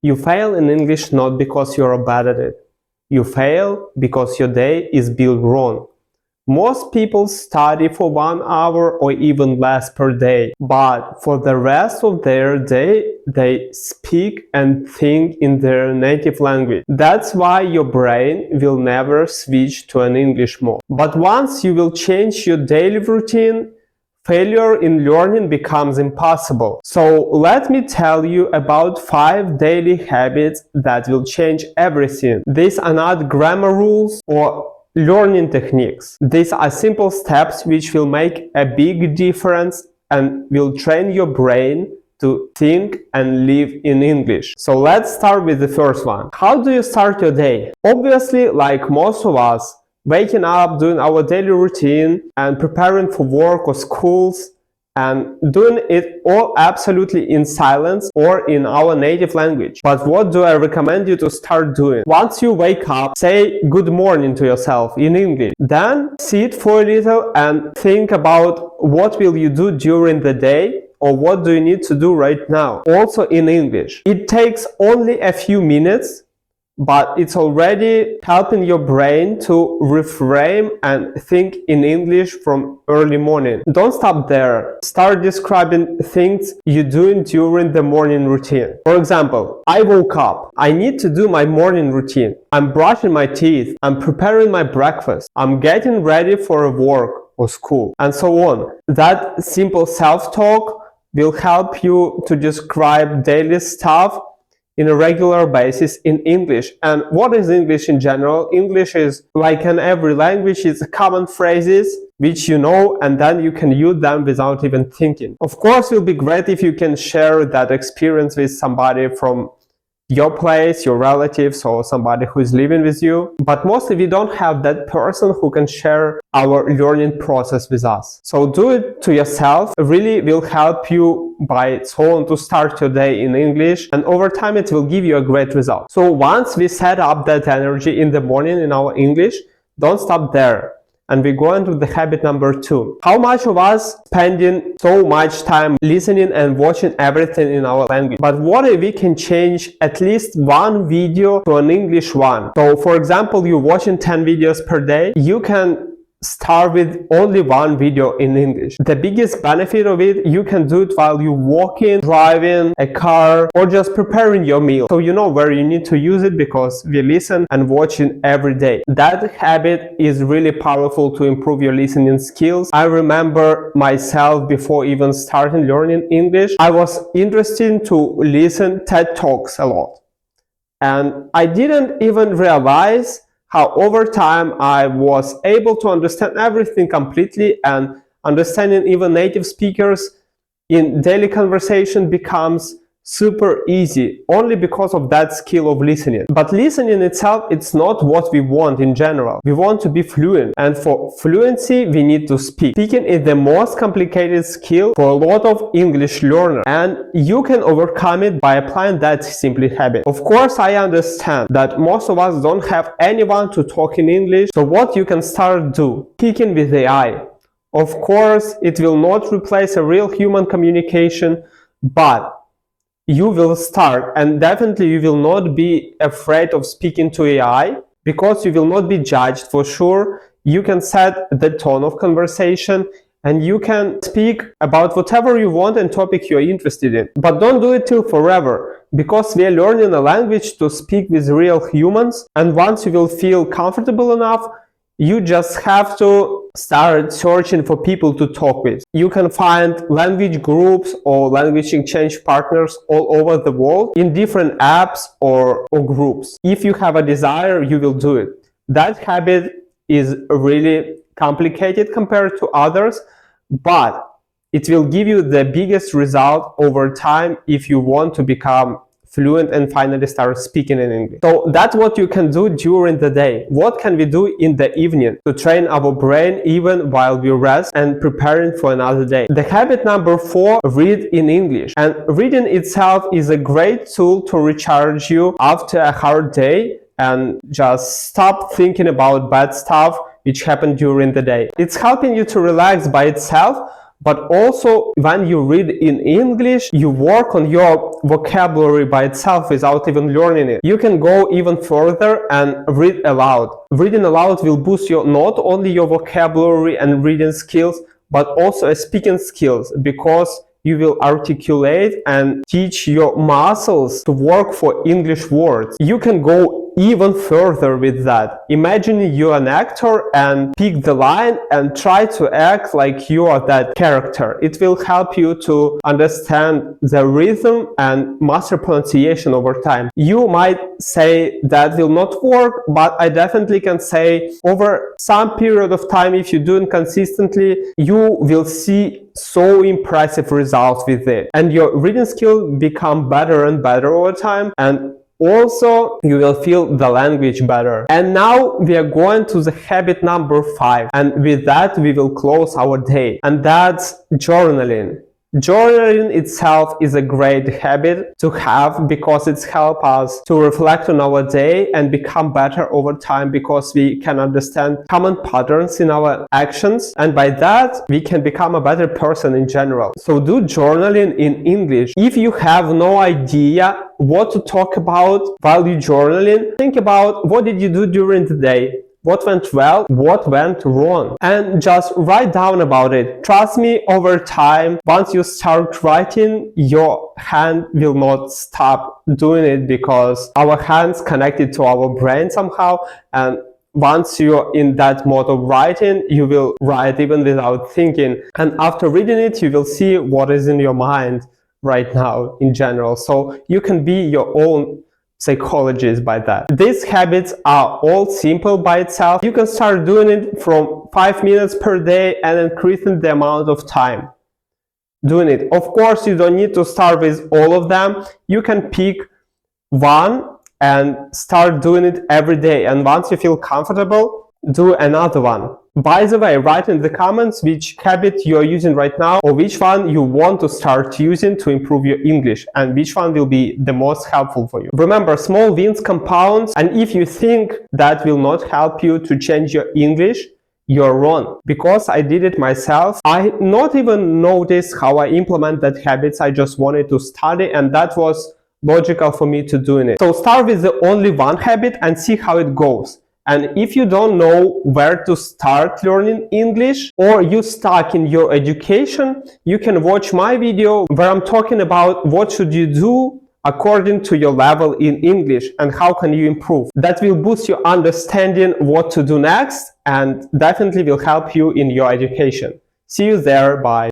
You fail in English not because you're bad at it. You fail because your day is built wrong. Most people study for 1 hour or even less per day, but for the rest of their day, they speak and think in their native language. That's why your brain will never switch to an English mode. But once you will change your daily routine, failure in learning becomes impossible. So let me tell you about 5 daily habits that will change everything. These are not grammar rules or learning techniques. These are simple steps which will make a big difference and will train your brain to think and live in English. So let's start with the first one. How do you start your day? Obviously, like most of us, waking up, doing our daily routine and preparing for work or schools and doing it all absolutely in silence or in our native language. But what do I recommend you to start doing? Once you wake up, say good morning to yourself in English. Then sit for a little and think about what will you do during the day or what do you need to do right now, also in English. It takes only a few minutes, but it's already helping your brain to reframe and think in English from early morning. Don't stop there. Start describing things you're doing during the morning routine. For example, I woke up. I need to do my morning routine. I'm brushing my teeth. I'm preparing my breakfast. I'm getting ready for work or school, and so on. That simple self-talk will help you to describe daily stuff in a regular basis in English. And what is English in general? English is like in every language, it's common phrases which you know and then you can use them without even thinking. Of course, it will be great if you can share that experience with somebody from your place, your relatives, or somebody who is living with you. But mostly we don't have that person who can share our learning process with us. So do it to yourself. It really will help you by its own to start your day in English, and over time it will give you a great result. So once we set up that energy in the morning in our English, don't stop there. And we go into the habit number 2. How much of us spending so much time listening and watching everything in our language? But what if we can change at least one video to an English one? So for example, you're watching 10 videos per day, you can start with only one video in English. The biggest benefit of it, you can do it while you're walking, driving a car, or just preparing your meal. So you know where you need to use it because we listen and watching every day. That habit is really powerful to improve your listening skills. I remember myself before even starting learning English, I was interested to listen TED Talks a lot. And I didn't even realize how over time I was able to understand everything completely, and understanding even native speakers in daily conversation becomes super easy only because of that skill of listening. But listening itself, it's not what we want in general. We want to be fluent, and for fluency we need to speak. Speaking is the most complicated skill for a lot of English learners, and you can overcome it by applying that simple habit. Of course, I understand that most of us don't have anyone to talk in English, so what you can start do? Speaking with AI. Of course, it will not replace a real human communication, but you will start, and definitely you will not be afraid of speaking to AI because you will not be judged for sure. You can set the tone of conversation and you can speak about whatever you want and topic you're interested in. But don't do it till forever, because we are learning a language to speak with real humans, and once you will feel comfortable enough, you just have to start searching for people to talk with. You can find language groups or language exchange partners all over the world in different apps or groups. If you have a desire, you will do it. That habit is really complicated compared to others, but it will give you the biggest result over time if you want to become fluent and finally start speaking in English. So that's what you can do during the day. What can we do in the evening to train our brain even while we rest and preparing for another day? The habit number 4, read in English. And reading itself is a great tool to recharge you after a hard day and just stop thinking about bad stuff which happened during the day. It's helping you to relax by itself, But also, when you read in English, you work on your vocabulary by itself without even learning it. You can go even further and read aloud. Reading aloud will boost not only your vocabulary and reading skills, but also speaking skills, because you will articulate and teach your muscles to work for English words. You can go even further with that. Imagine you're an actor and pick the line and try to act like you are that character. It will help you to understand the rhythm and master pronunciation over time. You might say that will not work, but I definitely can say over some period of time, if you do it consistently, you will see so impressive results with it, and your reading skill become better and better over time, and also you will feel the language better. And now we are going to the habit number 5, and with that we will close our day, and that's journaling. Journaling itself is a great habit to have because it helps us to reflect on our day and become better over time, because we can understand common patterns in our actions, and by that we can become a better person in general. So do journaling in English. If you have no idea what to talk about while you journaling, think about what did you do during the day, what went well, what went wrong, and just write down about it. Trust me, over time, once you start writing, your hand will not stop doing it, because our hands connected to our brain somehow, and once you're in that mode of writing, you will write even without thinking, and after reading it, you will see what is in your mind right now in general. So you can be your own psychologist by that. These habits are all simple by itself. You can start doing it from 5 minutes per day and increasing the amount of time doing it. Of course, you don't need to start with all of them. You can pick one and start doing it every day, and once you feel comfortable, do another one. By the way, write in the comments which habit you are using right now, or which one you want to start using to improve your English, and which one will be the most helpful for you. Remember, small wins compounds, and if you think that will not help you to change your English, you're wrong, because I did it myself. I not even noticed how I implement that habits. I just wanted to study, and that was logical for me to doing it. So start with the only one habit and see how it goes. And if you don't know where to start learning English, or you stuck in your education, you can watch my video where I'm talking about what should you do according to your level in English and how can you improve. That will boost your understanding what to do next, and definitely will help you in your education. See you there. Bye.